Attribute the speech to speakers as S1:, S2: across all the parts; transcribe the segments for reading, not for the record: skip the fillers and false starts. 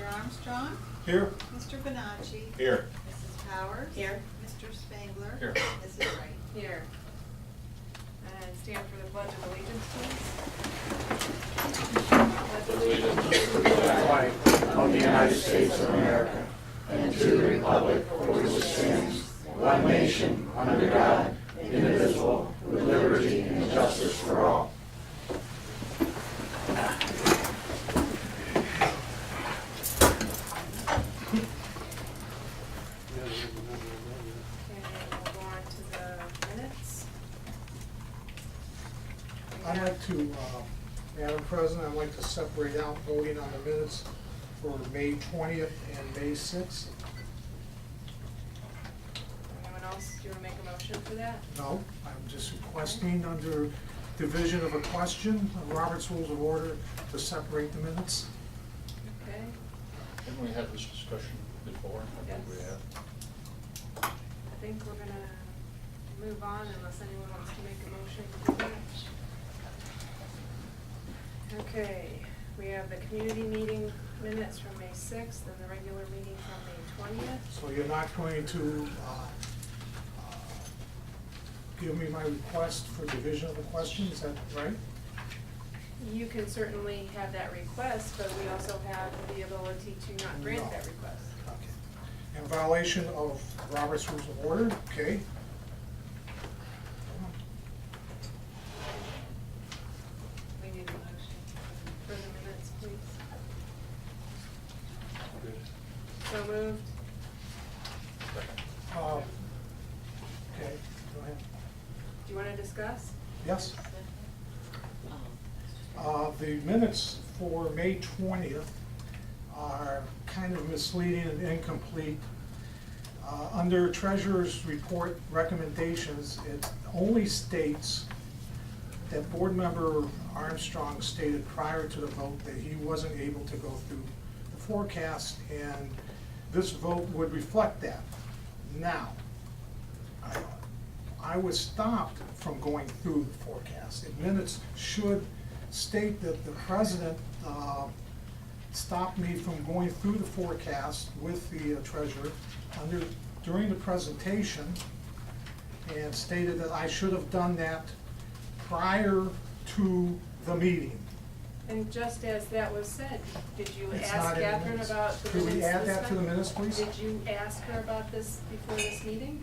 S1: Mr. Armstrong?
S2: Here.
S1: Mr. Bonacci?
S2: Here.
S1: Mrs. Powers?
S3: Here.
S1: Mr. Spangler?
S2: Here.
S1: Mrs. Wright?
S3: Here. And stand for the Pledge of Allegiance, please.
S4: To the flag of the United States of America and to the republic for which it stands, one nation, under God, indivisible, with liberty and justice for all.
S3: And we'll go on to the minutes.
S2: I'd like to, Madam President, I'd like to separate out voting on the minutes for May 20th and May 6th.
S3: Anyone else, do you want to make a motion for that?
S2: No, I'm just requesting under division of a question, Robert's Rules of Order, to separate the minutes.
S3: Okay.
S5: Didn't we have this discussion before? I think we
S3: Yes.
S5: have.
S3: I think we're gonna move on unless anyone wants to make a motion to do that. Okay, we have the community meeting minutes from May 6th and the regular meeting from May 20th.
S2: So you're not going to give me my request for division of the question, is that right?
S3: You can certainly have that request, but we also have the ability to not grant
S2: No.
S3: that request.
S2: Okay. In violation of Robert's Rules of Order, okay.
S3: We need a motion for the minutes, please. So moved.
S2: Okay, go ahead.
S3: Do you want to discuss?
S2: Yes? The minutes for May 20th are kind of misleading and incomplete. Under Treasurer's Report recommendations, it only states that Board Member Armstrong stated prior to the vote that he wasn't able to go through the forecast, and this vote would reflect that. Now, I was stopped from going through the forecast. The minutes should state that the president stopped me from going through the forecast with the treasurer during the presentation, and stated that I should have done that prior to the meeting.
S3: And just as that was said, did you
S2: It's
S3: ask
S2: not in the
S3: Catherine
S2: minutes.
S3: about the
S2: Could
S3: minutes
S2: we add
S3: this
S2: that to the
S3: time?
S2: minutes, please?
S3: Did you ask her about this before this meeting?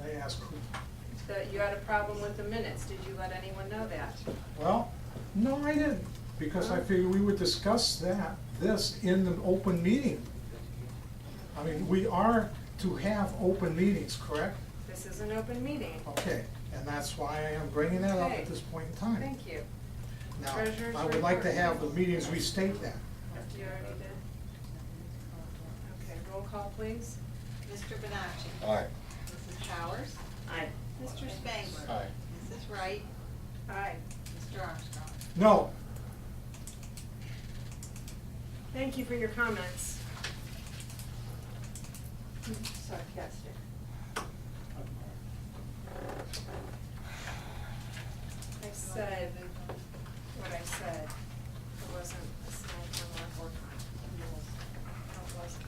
S2: And I asked who?
S3: That you had a problem with the minutes? Did you let anyone know that?
S2: Well, no, I didn't, because I figured we would discuss this in the open meeting. I mean, we are to have open meetings, correct?
S3: This is an open meeting.
S2: Okay, and that's why I am bringing that up
S3: Okay.
S2: at this point in time.
S3: Thank you.
S2: Now,
S3: Treasurer's
S2: I would like to
S3: report.
S2: have the meetings restate that.
S3: You already did. Okay, roll call, please.
S1: Mr. Bonacci?
S5: Aye.
S1: Mrs. Powers?
S3: Aye.
S1: Mr. Spangler?
S5: Aye.
S1: Mrs. Wright?
S3: Aye.
S1: Mr. Armstrong?
S2: No,
S3: Thank you for your comments. Sarcastic. I said what I said. It wasn't a snide remark or comment. It wasn't.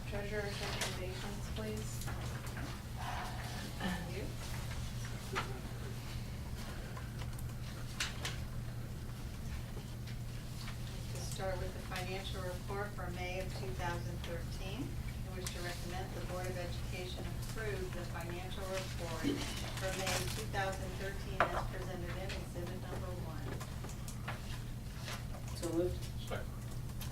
S3: Treasurer's recommendations, please.
S1: Thank you. To start with the financial report for May of 2013, I wish to recommend the Board of Education approve the financial report for May 2013 as presented in Exhibit Number 1.
S3: So moved.
S5: Second.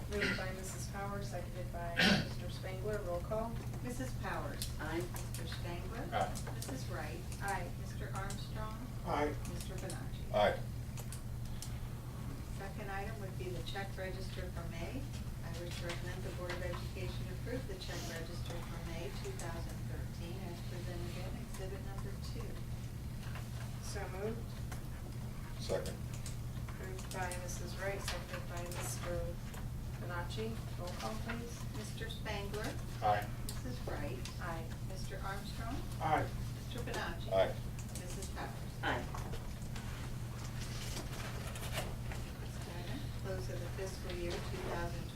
S3: Moved by Mrs. Powers, seconded by Mr. Spangler. Roll call.
S1: Mrs. Powers?
S3: Aye.
S1: Mr. Spangler?
S5: Aye.
S1: Mrs. Wright?
S3: Aye.
S1: Mr. Armstrong?
S2: aye.
S1: Mr. Bonacci?
S5: Aye.
S1: Second item would be the check register for May. I wish to recommend the Board of Education approve the check register for May 2013 as presented in Exhibit Number 2.
S3: So moved.
S5: Second.
S3: Moved by Mrs. Wright, seconded by Mr. Bonacci. Roll call, please.
S1: Mr. Spangler?
S5: Aye.
S1: Mrs. Wright?
S3: Aye.
S1: Mr. Armstrong?
S2: Aye.
S1: Mr. Bonacci?
S5: Aye.
S1: Mrs. Powers?
S3: Aye.
S1: Close close of the fiscal year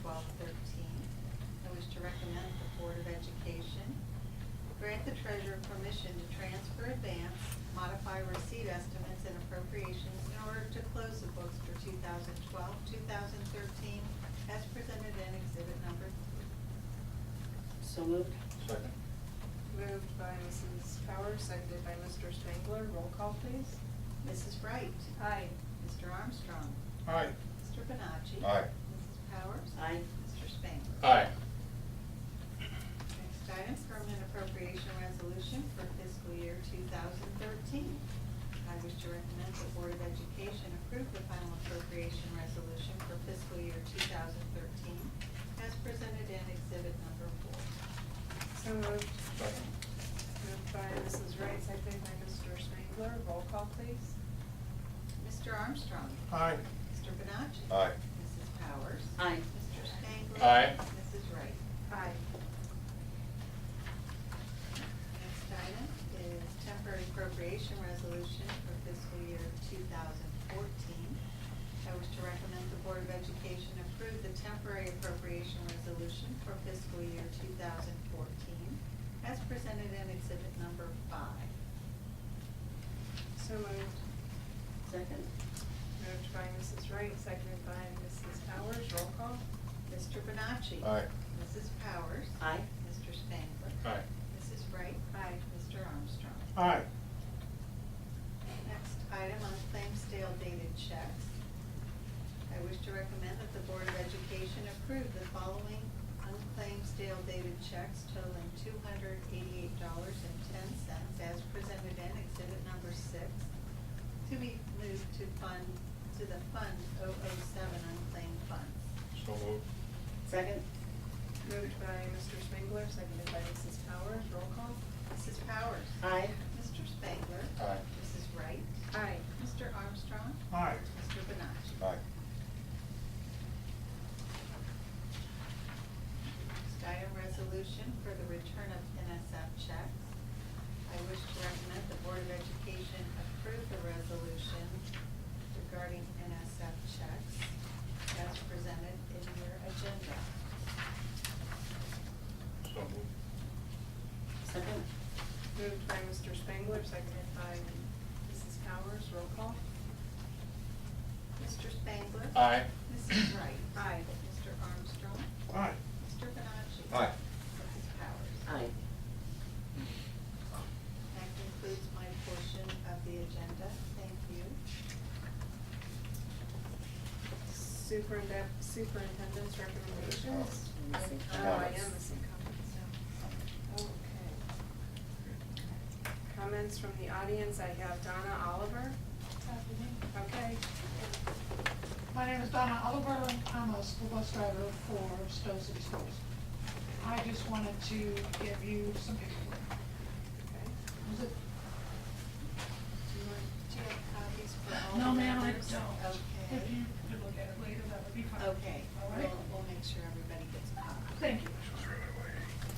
S1: 2012-13. I wish to recommend the Board of Education grant the treasurer permission to transfer, advance, modify receipt estimates and appropriations in order to close the books for 2012-2013 as presented in Exhibit number 3.
S4: So moved.
S5: Second.
S3: Moved by Mrs. Powers, seconded by Mr. Spangler. Roll call, please.
S1: Mrs. Wright?
S3: Aye.
S1: Mr. Armstrong?
S2: Aye.
S1: Mr. Bonacci?
S5: Aye.
S1: Mrs. Powers?
S4: Aye.
S1: Mr. Spangler?
S5: Aye.
S1: Next item, permanent appropriation resolution for fiscal year 2013. I wish to recommend the Board of Education approve the final appropriation resolution for fiscal year 2013 as presented in Exhibit number 4.
S3: So moved.
S5: Second.
S3: Moved by Mrs. Wright, seconded by Mr. Spangler. Roll call, please.
S1: Mr. Armstrong?
S2: Aye.
S1: Mr. Bonacci?
S5: Aye.
S1: Mrs. Powers?
S4: Aye.
S1: Mr. Spangler?
S5: Aye.
S1: Mrs. Wright?
S3: Aye.
S1: Next item is temporary appropriation resolution for fiscal year 2014. I wish to recommend the Board of Education approve the temporary appropriation resolution for fiscal year 2014 as presented in Exhibit number 5.
S3: So moved.
S4: Second.
S3: Moved by Mrs. Wright, seconded by Mrs. Powers. Roll call.
S1: Mr. Bonacci?
S5: Aye.
S1: Mrs. Powers?
S4: Aye.
S1: Mr. Spangler?
S5: Aye.
S1: Mrs. Wright?
S3: Aye.
S1: Mr. Armstrong?
S2: Aye.
S1: Next item, unclaimed stale dated checks. I wish to recommend that the Board of Education approve the following unclaimed stale dated checks totaling $288.10 as presented in Exhibit number 6 to be moved to the Fund 007 unclaimed funds.
S5: So moved.
S4: Second.
S3: Moved by Mr. Spangler, seconded by Mrs. Powers. Roll call.
S1: Mrs. Powers?
S4: Aye.
S1: Mr. Spangler?
S5: Aye.
S1: Mrs. Wright?
S3: Aye.
S1: Mr. Armstrong?
S2: Aye.
S1: Mr. Bonacci?
S5: Aye.
S1: Next item, resolution for the return of NSF checks. I wish to recommend the Board of Education approve the resolution regarding NSF checks as presented in your agenda.
S5: So moved.
S4: Second.
S3: Moved by Mr. Spangler, seconded by Mrs. Powers. Roll call.
S1: Mr. Spangler?
S5: Aye.
S1: Mrs. Wright?
S3: Aye.
S1: Mr. Armstrong?
S2: Aye.
S1: Mr. Bonacci?
S5: Aye.
S1: Mrs. Powers?
S4: Aye.
S1: That concludes my portion of the agenda. Thank you.
S3: Superintendent's recommendations.
S4: Missing
S3: Oh, I
S5: comments.
S3: am missing comments. Okay. Comments from the audience. I have Donna Oliver. Okay.
S6: My name is Donna Oliver, I'm a school bus driver for Stow City Schools. I just wanted to give you some paperwork.
S3: Okay.
S6: Is it?
S1: Do you have copies for all
S6: No,
S1: the
S6: ma'am, I
S1: members?
S6: don't. If
S1: Okay.
S6: you could look at it later, that would be fine.
S1: Okay,
S6: All right?
S1: we'll make sure everybody gets a copy.
S6: Thank you.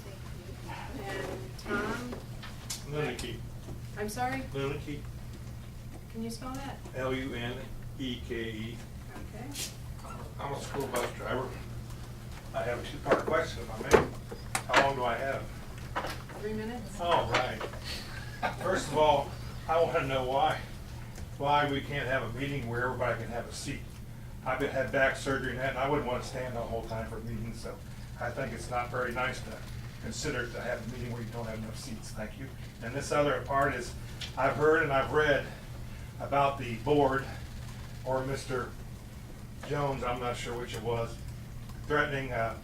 S1: Thank you.
S3: And Tom,
S7: Luneke.
S3: I'm sorry,
S7: Luneke,
S3: can you spell that?
S7: Luneke.
S3: Okay.
S7: I'm a school bus driver. I have a two-part question, if I may. How long do I have?
S3: 3 minutes?
S7: All right. First of all, I want to know why we can't have a meeting where everybody can have a seat. I've had back surgery and that, and I wouldn't want to stand the whole time for meetings, so I think it's not very nice to consider to have a meeting where you don't have enough seats. Thank you. And this other part is, I've heard and I've read about the board, or Mr. Jones, I'm not sure which it was, threatening that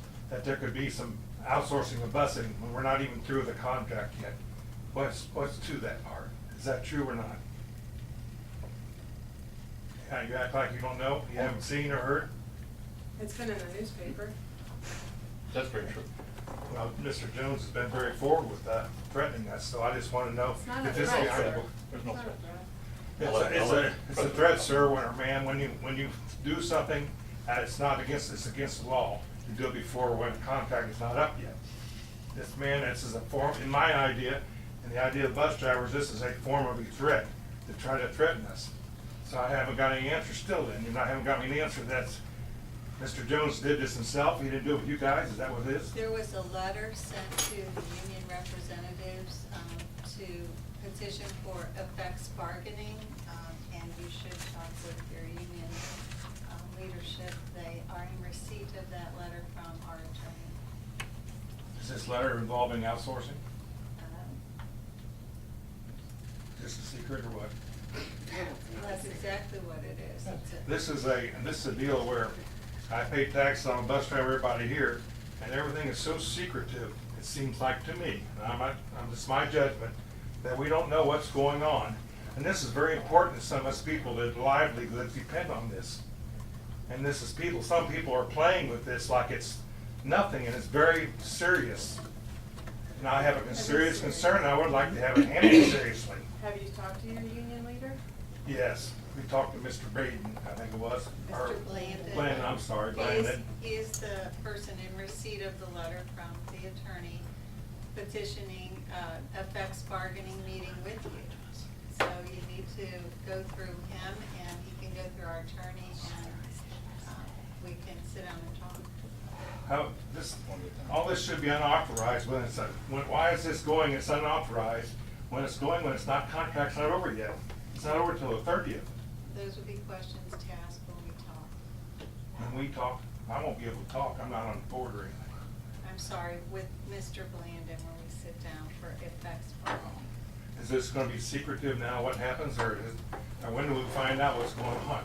S7: there could be some outsourcing of busing when we're not even through with the contract yet. What's to that part? Is that true or not? You act like you don't know, you haven't seen or heard?
S3: It's been in the newspaper.
S5: That's very true.
S7: Well, Mr. Jones has been very forward with that, threatening us, so I just want to know
S3: It's not a
S7: if this
S3: threat,
S7: is.
S3: sir.
S5: There's no
S3: It's not a
S5: threat.
S3: threat.
S7: It's a threat, sir, or man, when you do something, it's against the law. You do it before when the contract is not up yet. This is a form, in my idea, and the idea of bus drivers, this is a form of a threat to try to threaten us. So I haven't got any answer still then, and I haven't got me an answer that's Mr. Jones did this himself, he didn't do it with you guys, is that what it is?
S1: There was a letter sent to the union representatives to petition for effects bargaining, and you should talk with your union leadership. They are in receipt of that letter from our attorney.
S7: Is this letter involving outsourcing? Is this a secret or what?
S1: That's exactly what it is.
S7: This is a deal where I pay taxes on a bus driver, everybody here, and everything is so secretive, it seems like to me, and it's my judgment, that we don't know what's going on. And this is very important to some of us people that livelihoods depend on this. And this is some people are playing with this like it's nothing, and it's very serious. And I have a serious concern, I would like to have it handled seriously.
S3: Have you talked to your union leader?
S7: Yes, we talked to Mr. Braden, I think it was. or
S1: Mr. Blandon.
S7: Blandon, I'm sorry, Blandon.
S1: He is the person in receipt of the letter from the attorney petitioning effects bargaining meeting with you. So you need to go through him, and he can go through our attorney, and we can sit down and talk.
S7: All this should be unauthorized why is this going, it's unauthorized, when it's not, contract's not over yet. It's not over till the 30th.
S1: Those would be questions to ask when we talk.
S7: When we talk, I won't be able to talk, I'm not on the board or anything.
S1: I'm sorry, with Mr. Blandon when we sit down for effects bargaining.
S7: Is this gonna be secretive now, what happens, or when do we find out what's going on?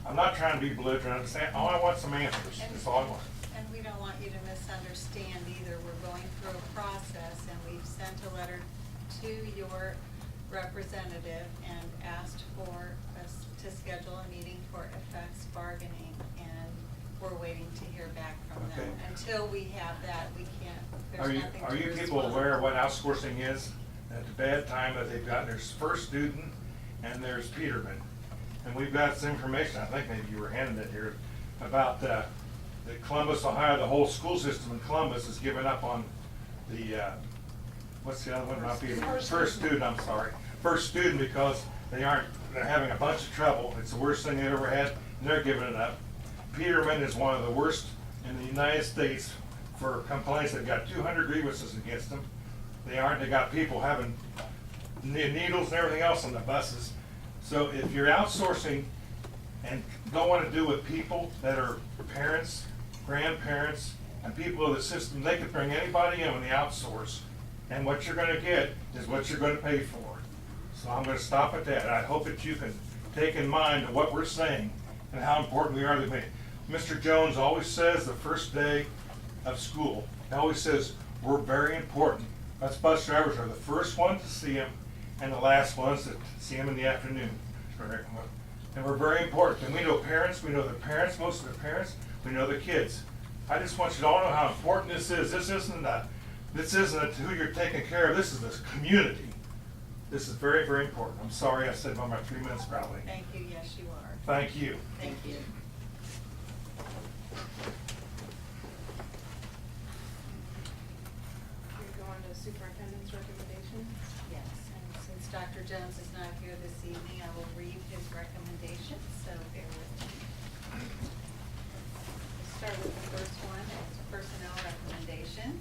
S7: I'm not trying to be belligerent, I'm saying, I want some answers, that's all I want.
S1: And we don't want you to misunderstand either. We're going through a process, and we've sent a letter to your representative and asked for us to schedule a meeting for effects bargaining, and we're waiting to hear back from them.
S7: Okay.
S1: Until we have that, we can't, there's nothing to
S7: Are you people
S1: respond.
S7: aware of what outsourcing is? At the bad time that they've got, there's First Student and there's Peterman. And we've got some information, I think maybe you were handed it here, about the Columbus, Ohio, the whole school system in Columbus is giving up on the, what's the other one, not Peterman? First Student, I'm sorry. First Student, because they're having a bunch of trouble. It's the worst thing they've ever had, and they're giving it up. Peterman is one of the worst in the United States for complaints. They've got 200 grievances against them. They got people having needles and everything else on the buses. So if you're outsourcing and don't want to do with people that are parents, grandparents, and people of the system, they could bring anybody in when they outsource. And what you're going to get is what you're going to pay for. So I'm going to stop at that. I hope that you can take in mind what we're saying and how important we are to me. Mr. Jones always says the first day of school, he always says, we're very important. Us bus drivers are the first ones to see him and the last ones to see him in the afternoon. And we're very important. And we know parents, we know the parents, most of the parents, we know the kids. I just want you to all know how important this is. This isn't who you're taking care of, this is the community. This is very, very important. I'm sorry I said about my 3 minutes probably.
S1: Thank you, yes, you are.
S7: Thank you.
S1: Thank you.
S3: You're going to superintendent's recommendations?
S1: Yes, and since Dr. Jones is not here this evening, I will read his recommendations, so bear with me. We'll start with the first one, it's personnel recommendations.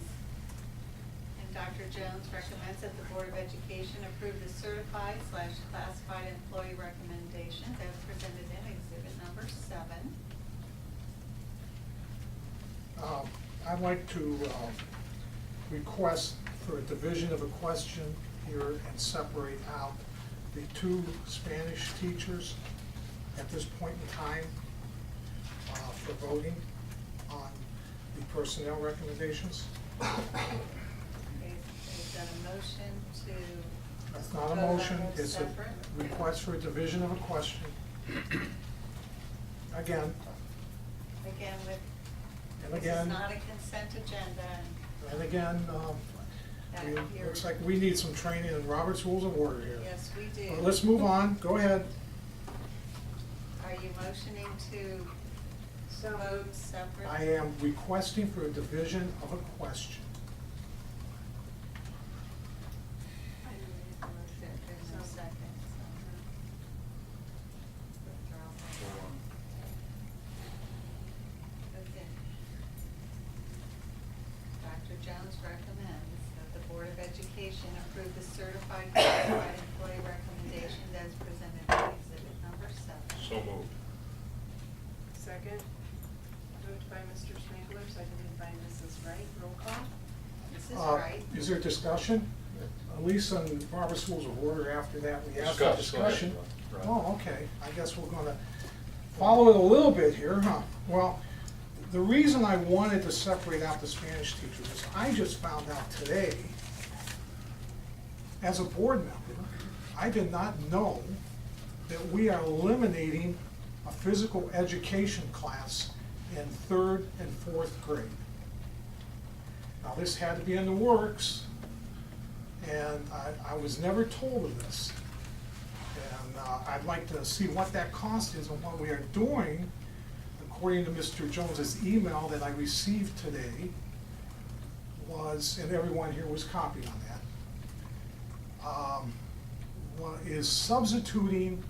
S1: And Dr. Jones recommends that the Board of Education approve the certified/classified employee recommendations as presented in exhibit number 7.
S2: I'd like to request for a division of a question here and separate out the 2 Spanish teachers at this point in time for voting on the personnel recommendations.
S1: Is that a motion to?
S2: That's not a
S1: vote on
S2: motion,
S1: those
S2: it's a
S1: separate?
S2: request for a division of a question. Again,
S1: Again,
S2: and
S1: this is
S2: again,
S1: not a consent agenda,
S2: and again,
S1: and
S2: looks like we need some training in Robert's Rules of Order here.
S1: yes, we do.
S2: But let's move on, go ahead.
S1: Are you motioning to vote separate?
S2: I am requesting for a division of a question.
S3: I didn't make the motion.
S1: There's no second, so. Withdraw. Jones recommends that the Board of Education approve the certified classified employee recommendations as presented in exhibit number 7.
S5: So moved.
S3: Second. Moved by Mr. Schmangler, seconded by Mrs. Wright. Roll call.
S1: Mrs. Wright?
S2: Is there discussion? At least on Robert's Rules of Order, after that, we asked for
S5: Discuss, go ahead.
S2: discussion.
S5: Right.
S2: Oh, okay, I guess we're gonna follow it a little bit here, huh? Well, the reason I wanted to separate out the Spanish teachers is I just found out today, as a board member, I did not know that we are eliminating a physical education class in 3rd and 4th grade. Now, this had to be in the works, and I was never told of this. And I'd like to see what that cost is and what we are doing, according to Mr. Jones's email that I received today was, and everyone here was copied on that, is substituting a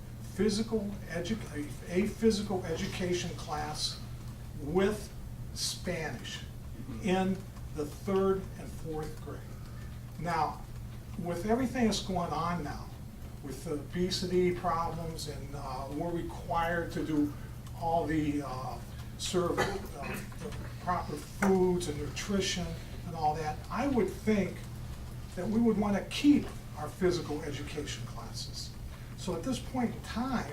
S2: physical education class with Spanish in the 3rd and 4th grade. Now, with everything that's going on now, with the obesity problems, and we're required to do all the serve the proper foods and nutrition and all that, I would think that we would want to keep our physical education classes. So at this point in time,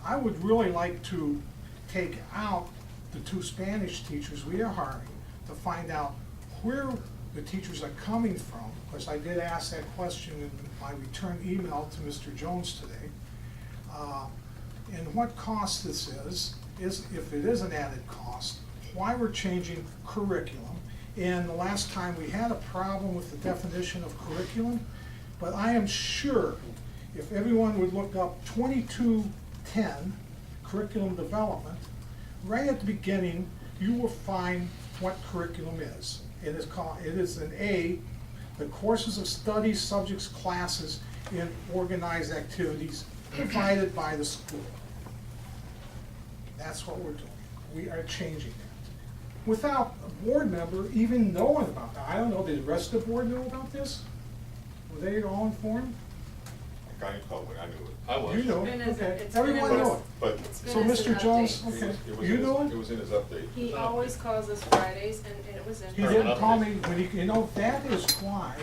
S2: I would really like to take out the 2 Spanish teachers we are hiring to find out where the teachers are coming from, because I did ask that question in my return email to Mr. Jones today. And what cost this is if it is an added cost, why we're changing curriculum. And the last time we had a problem with the definition of curriculum, but I am sure if everyone would look up 2210 curriculum development, right at the beginning, you will find what curriculum is. It is an A, the courses of study, subjects, classes, and organized activities provided by the school. That's what we're doing. We are changing that. Without a board member even knowing about that. I don't know, did the rest of the board know about this? Were they all informed?
S8: I told me, I knew it.
S5: I was.
S2: You know,
S3: It's been as a-
S2: okay.
S3: it's been
S2: Everyone
S3: as a-
S2: knew it.
S8: But
S3: It's been
S2: So
S3: as an
S2: Mr. Jones,
S3: update.
S2: okay,
S8: it was
S2: you
S8: in
S2: know
S8: his,
S2: it?
S8: it was in his update.
S3: He always calls us Fridays, and it was in.
S2: He
S3: his
S2: didn't
S3: update.
S2: call me when he, you know, that is why,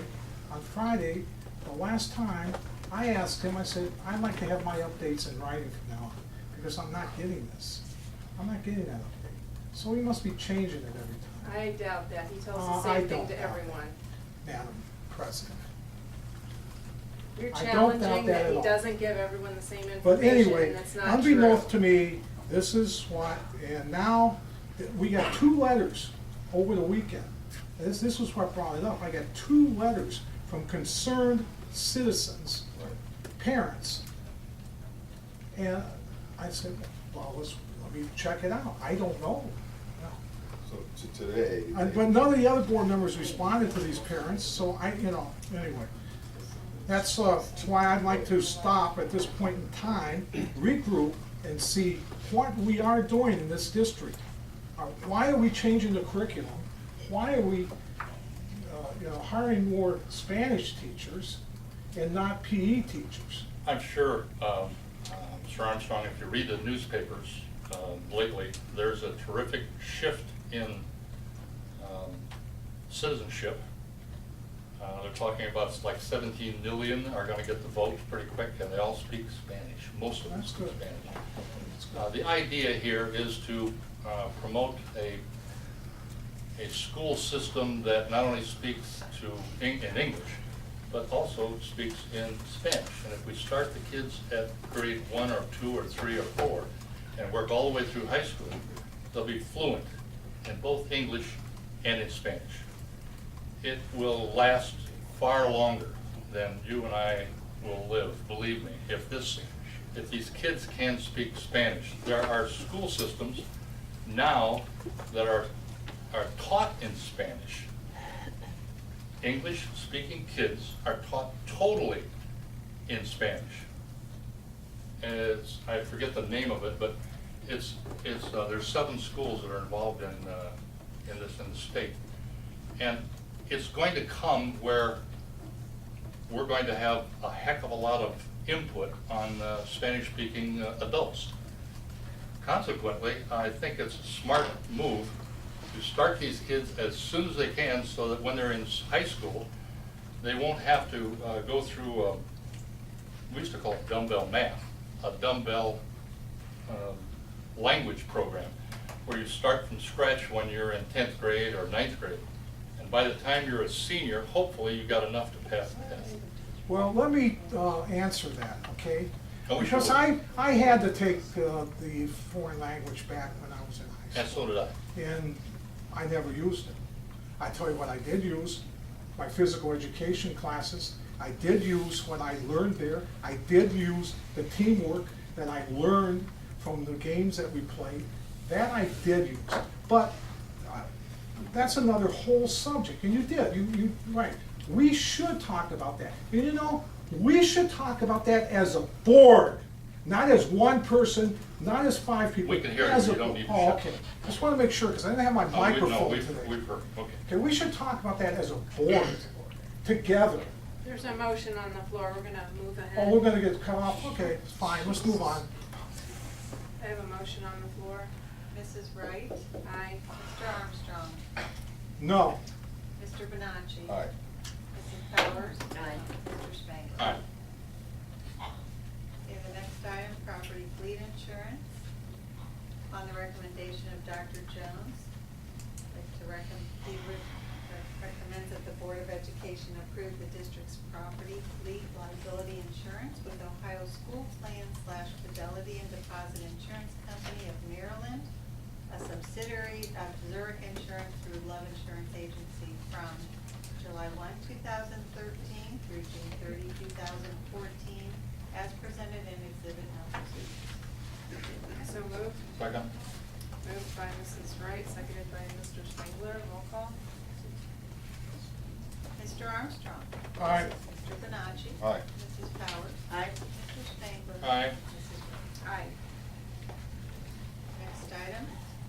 S2: on Friday, the last time, I asked him, I said, I'd like to have my updates in writing from now on, because I'm not getting this. I'm not getting that update. So we must be changing it every time,
S3: I doubt that. He tells the
S2: I
S3: same thing
S2: don't
S3: to
S2: doubt
S3: everyone.
S2: Madam President.
S3: You're
S2: I don't doubt
S3: challenging
S2: that
S3: that
S2: at
S3: he
S2: all.
S3: doesn't give everyone the same
S2: But
S3: information,
S2: anyway,
S3: and that's not
S2: unbeknownst to
S3: true.
S2: me, this is what, and now, we got 2 letters over the weekend. This was what brought it up. I got 2 letters from concerned citizens, parents. And I said, well, let me check it out. I don't know.
S8: So today.
S2: But none of the other board members responded to these parents, so anyway. That's why I'd like to stop at this point in time, regroup, and see what we are doing in this district. Why are we changing the curriculum? Why are we, hiring more Spanish teachers and not PE teachers?
S5: I'm sure, Mr. Armstrong, if you read the newspapers lately, there's a terrific shift in citizenship. They're talking about it's like 17 million are going to get the vote pretty quick, and they all speak Spanish. Most of them
S2: That's
S5: speak
S2: good.
S5: Spanish. The idea here is to promote a school system that not only speaks in English, but also speaks in Spanish. And if we start the kids at grade 1 or 2 or 3 or 4 and work all the way through high school, they'll be fluent in both English and in Spanish. It will last far longer than you and I will live, believe me. If these kids can speak Spanish, there are school systems now that are taught in Spanish. English-speaking kids are taught totally in Spanish. And I forget the name of it, but there's 7 schools that are involved in this in the state. And it's going to come where we're going to have a heck of a lot of input on Spanish-speaking adults. Consequently, I think it's a smart move to start these kids as soon as they can so that when they're in high school, they won't have to go through, we used to call it dumbbell math, a dumbbell language program, where you start from scratch when you're in 10th grade or 9th grade. And by the time you're a senior, hopefully you've got enough to pass the test.
S2: Well, let me answer that, okay?
S5: Oh,
S2: Because
S5: sure.
S2: I had to take the foreign language back when I was in high
S5: And
S2: school.
S5: so did I.
S2: And I never used it. I tell you what I did use, my physical education classes. I did use what I learned there. I did use the teamwork that I learned from the games that we played. That I did use. But that's another whole subject, and you did, you right. We should talk about that. And you know, we should talk about that as a board, not as one person, not as 5 people.
S5: We can hear you.
S2: as a
S5: You don't
S2: board.
S5: need to
S2: Oh,
S5: shout.
S2: okay. Just want to make sure, because I didn't have my
S5: No,
S2: microphone
S5: we've
S2: today.
S5: heard, okay.
S2: Okay, we should talk about that as a board, together.
S3: There's a motion on the floor, we're gonna move ahead.
S2: Oh, we're gonna get cut off? Okay, fine, let's move on.
S3: I have a motion on the floor.
S1: Mrs. Wright?
S3: Aye.
S1: Mr. Armstrong?
S2: No.
S1: Mr. Benacci?
S8: Aye.
S1: Mrs. Powers?
S3: Aye.
S1: Mr. Spangler?
S5: Aye.
S1: Okay, the next item, property fleet insurance. On the recommendation of Dr. Jones, he recommends that the Board of Education approve the district's property fleet liability insurance with Ohio School Plan / Fidelity and Deposit Insurance Company of Maryland, a subsidiary of Zurich Insurance through Love Insurance Agency from July 1, 2013 through June 30, 2014, as presented in Exhibit Number 2.
S3: So moved.
S5: Second?
S3: Moved by Mrs. Wright, seconded by Mr. Spangler. Roll call.
S1: Mr. Armstrong?
S2: Aye.
S1: Mr. Benacci?
S8: Aye.
S1: Mrs. Powers?
S3: Aye.
S1: Mr. Spangler?
S5: Aye.
S1: Mrs. Wright?
S3: Aye.
S1: Next item,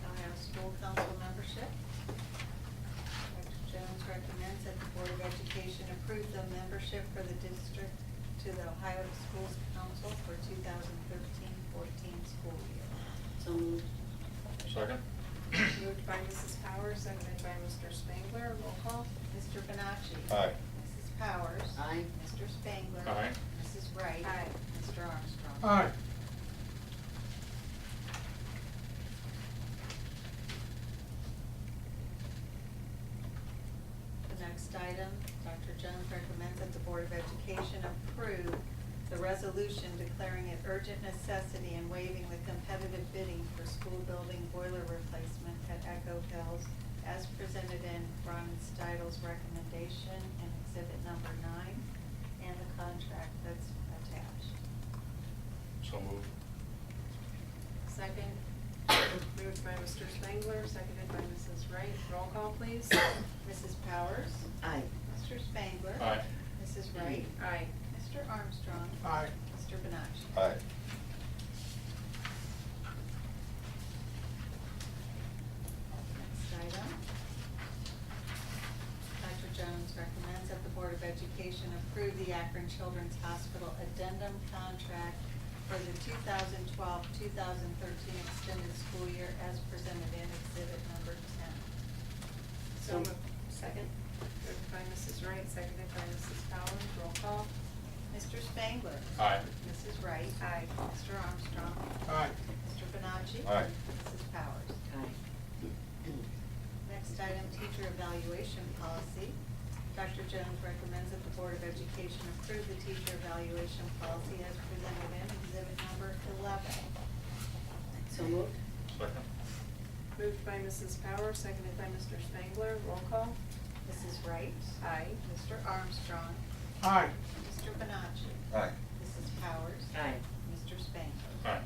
S1: Ohio School Council membership. Dr. Jones recommends that the Board of Education approve the membership for the district to the Ohio Schools Council for 2013-14 school year.
S3: So moved.
S5: Second?
S3: Moved by Mrs. Powers, seconded by Mr. Spangler. Roll call.
S1: Mr. Benacci?
S8: Aye.
S1: Mrs. Powers?
S3: Aye.
S1: Mr. Spangler?
S5: Aye.
S1: Mrs. Wright?
S3: Aye.
S1: Mr. Armstrong?
S2: Aye.
S1: The next item, Dr. Jones recommends that the Board of Education approve the resolution declaring it urgent necessity and waiving the competitive bidding for school building boiler replacement at Echo Hills as presented in Ron Stidle's recommendation in Exhibit Number 9 and the contract that's attached.
S5: So moved.
S3: Second. Moved by Mr. Spangler, seconded by Mrs. Wright. Roll call, please.
S1: Mrs. Powers?
S3: Aye.
S1: Mr. Spangler?
S5: Aye.
S1: Mrs. Wright?
S3: Aye.
S1: Mr. Armstrong?
S2: Aye.
S1: Mr. Benacci?
S8: Aye.
S1: Next item. Dr. Jones recommends that the Board of Education approve the Akron Children's Hospital addendum contract for the 2012-2013 extended school year as presented in Exhibit Number 10.
S3: So moved. Second. Moved by Mrs. Wright, seconded by Mrs. Powers. Roll call.
S1: Mr. Spangler?
S5: Aye.
S1: Mrs. Wright?
S3: Aye.
S1: Mr. Armstrong?
S2: Aye.
S1: Mr. Benacci?
S8: Aye.
S1: Mrs. Powers?
S3: Aye.
S1: Next item, teacher evaluation policy. Dr. Jones recommends that the Board of Education approve the teacher evaluation policy as presented in Exhibit Number 11.
S3: So moved.
S5: Second?
S3: Moved by Mrs. Powers, seconded by Mr. Spangler. Roll call.
S1: Mrs. Wright?
S3: Aye.
S1: Mr. Armstrong?
S2: Aye.
S1: Mr. Benacci?
S8: Aye.
S1: Mrs. Powers?
S3: Aye.
S1: Mr. Spangler?
S5: Aye.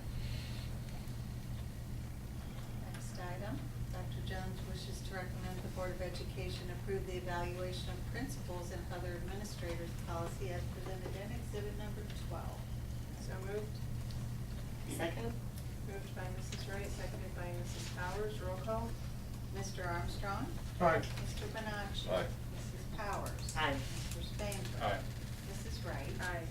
S1: Next item, Dr. Jones wishes to recommend the Board of Education approve the evaluation of principals and other administrators policy as presented in Exhibit Number 12.
S3: So moved. Second. Moved by Mrs. Wright, seconded by Mrs. Powers. Roll call.
S1: Mr. Armstrong?
S2: Aye.
S1: Mr. Benacci?
S8: Aye.
S1: Mrs. Powers?
S9: Aye.
S1: Mr. Spangler?
S5: Aye.
S1: Mrs. Wright?
S3: Aye.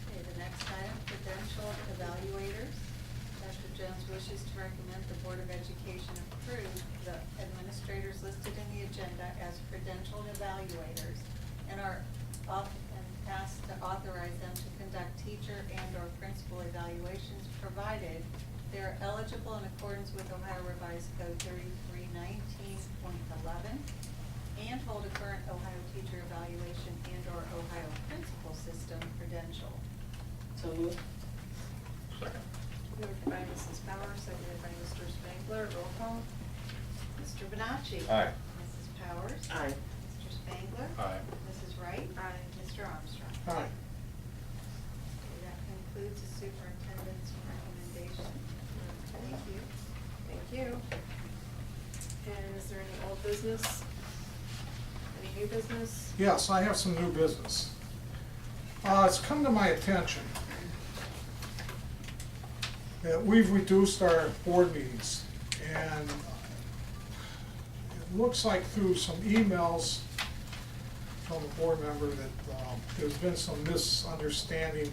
S1: Okay, the next item, credential evaluators. Dr. Jones wishes to recommend the Board of Education approve the administrators listed in the agenda as credentialed evaluators and asked to authorize them to conduct teacher and/or principal evaluations provided they are eligible in accordance with Ohio Revised Code 3319.11 and hold a current Ohio teacher evaluation and/or Ohio principal system credential.
S9: So moved.
S5: Second.
S3: Moved by Mrs. Powers, seconded by Mr. Spangler. Roll call.
S1: Mr. Benacci?
S8: Aye.
S1: Mrs. Powers?
S9: Aye.
S1: Mr. Spangler?
S5: Aye.
S1: Mrs. Wright?
S3: Aye.
S1: Mr. Armstrong?
S2: Aye.
S1: Okay, that concludes the superintendent's recommendation. Thank you.
S3: Thank you. And is there any old business? Any new business?
S2: Yes, I have some new business. It's come to my attention that we've reduced our board meetings, and it looks like through some emails from a board member that there's been some misunderstanding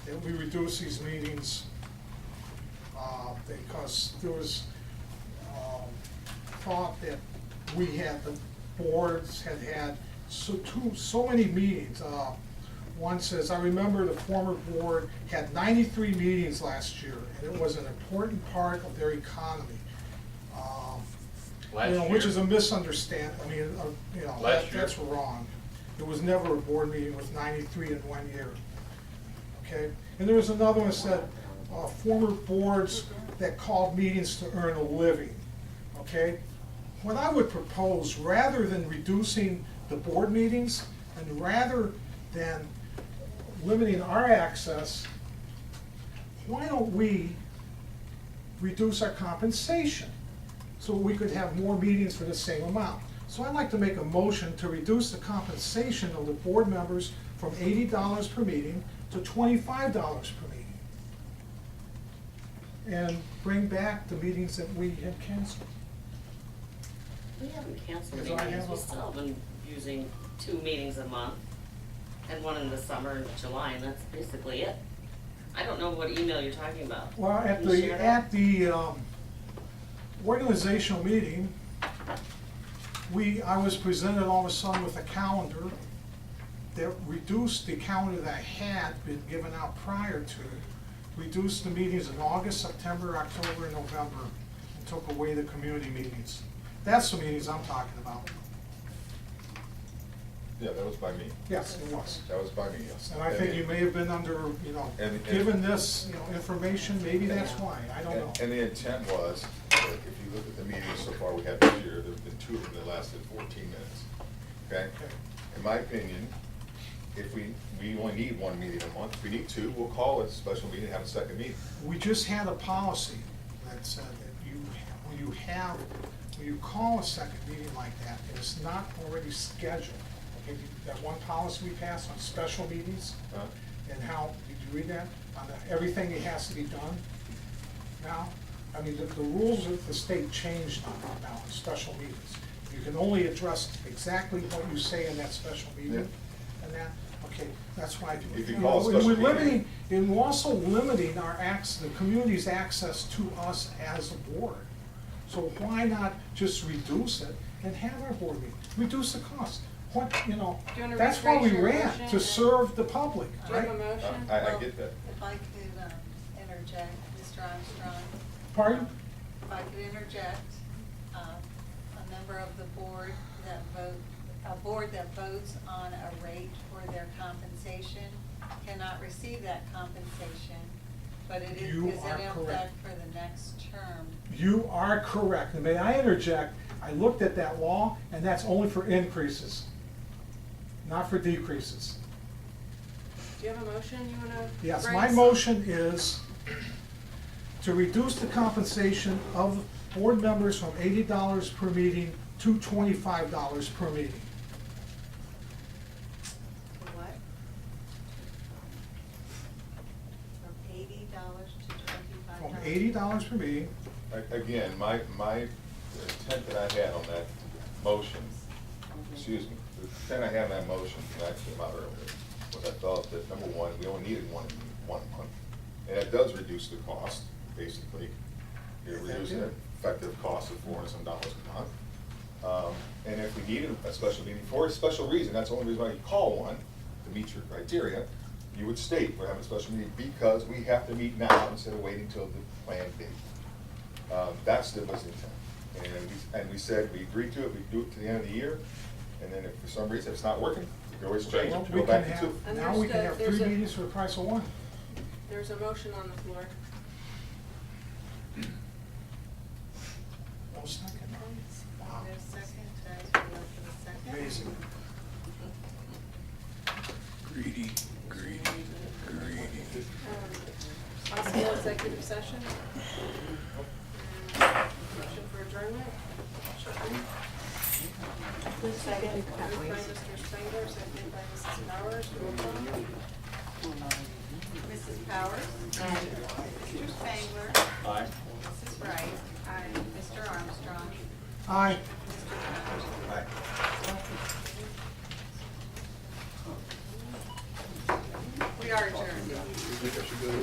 S2: that we reduce these meetings because there was thought that we had, the boards had so many meetings. One says, I remember the former board had 93 meetings last year, and it was an important part of their economy.
S5: Last
S2: Which
S5: year?
S2: is a misunderstanding, I mean,
S5: Last year?
S2: that's wrong. There was never a board meeting with 93 in 1 year. Okay, and there was another one that said, former boards that called meetings to earn a living. Okay, what I would propose, rather than reducing the board meetings, and rather than limiting our access, why don't we reduce our compensation so we could have more meetings for the same amount? So I'd like to make a motion to reduce the compensation of the board members from $80 per meeting to $25 per meeting. And bring back the meetings that we had canceled.
S9: We haven't canceled
S2: Because I
S9: meetings,
S2: have
S9: we
S2: a-
S9: still have been using 2 meetings a month, and one in the summer and July, and that's basically it. I don't know what email you're talking about.
S2: Well, at
S9: Can you share that?
S2: organizational meeting, I was presented all of a sudden with a calendar that reduced the calendar that had been given out prior to, reduced the meetings in August, September, October, and November, and took away the community meetings. That's the meetings I'm talking about.
S8: Yeah, that was by me.
S2: Yes, it was.
S8: That was by me, yes.
S2: And I think you may have been under,
S8: And-
S2: given this, information, maybe that's why, I don't know.
S8: And the intent was, that if you look at the meetings so far we had this year, there's been 2 of them that lasted 14 minutes. Okay?
S2: Okay.
S8: In my opinion, if we only need 1 meeting a month, if we need 2, we'll call it a special meeting and have a second meeting.
S2: We just had a policy that said that when you call a second meeting like that, and it's not already scheduled. Okay, that one policy we passed on special meetings, and how, did you read that? On everything that has to be done now? I mean, the rules of the state changed on now in special meetings. You can only address exactly what you say in that special meeting,
S8: Yeah.
S2: and that, okay, that's why.
S8: If you call a
S2: and
S8: special
S2: we're
S8: meeting-
S2: limiting, and we're also limiting the community's access to us as a board. So why not just reduce it and have our board meeting, reduce the cost? What,
S3: Do you wanna
S2: that's why we
S3: rephrase your
S2: ran,
S3: motion?
S2: to serve the public,
S3: Do you have a
S2: right?
S3: motion?
S8: I get that.
S1: If I could interject, Mr. Armstrong.
S2: Pardon?
S1: If I could interject, a member of the board a board that votes on a rate for their compensation cannot receive that compensation, but it is
S2: You
S1: in
S2: are
S1: effect
S2: correct.
S1: for the next term.
S2: You are correct, and may I interject, I looked at that law, and that's only for increases, not for decreases.
S3: Do you have a motion you wanna?
S2: Yes,
S3: bring
S2: my
S3: us?
S2: motion is to reduce the compensation of board members from $80 per meeting to $25 per meeting.
S1: For what? From $80 to $25?
S2: From $80 per meeting
S8: Again, my intent that I had on that motion, excuse me, the intent I had on that motion, that came out earlier, was I thought that, number one, we only needed one month. And it does reduce the cost, basically. You're reducing the effective cost of $400 some a month. And if we needed a special meeting for a special reason, that's the only reason why you call one, to meet your criteria, you would state we're having a special meeting because we have to meet now instead of waiting till the planned date. That's the was intent. And we said we agreed to it, we do it to the end of the year, and then if for some reason it's not working, we can always change
S2: Well,
S8: it,
S2: we
S8: go
S2: can
S8: back to 2.
S2: have, now we can have
S3: There's
S2: 3
S3: a-
S2: meetings for the price of 1.
S3: There's a motion on the floor.
S2: No second. Wow.
S1: There's a second, guys, we go for the second.
S2: Amazing.
S4: Greedy, greedy, greedy.
S3: Possible executive session? Motion for adjournment?
S10: Second.
S3: Moved by Mr. Spangler, seconded by Mrs. Powers. Roll call.
S1: Mrs. Powers? Mr. Spangler?
S5: Aye.
S1: Mrs. Wright? Aye. Mr. Armstrong?
S2: Aye.
S1: We are adjourned.
S8: I think I should go to-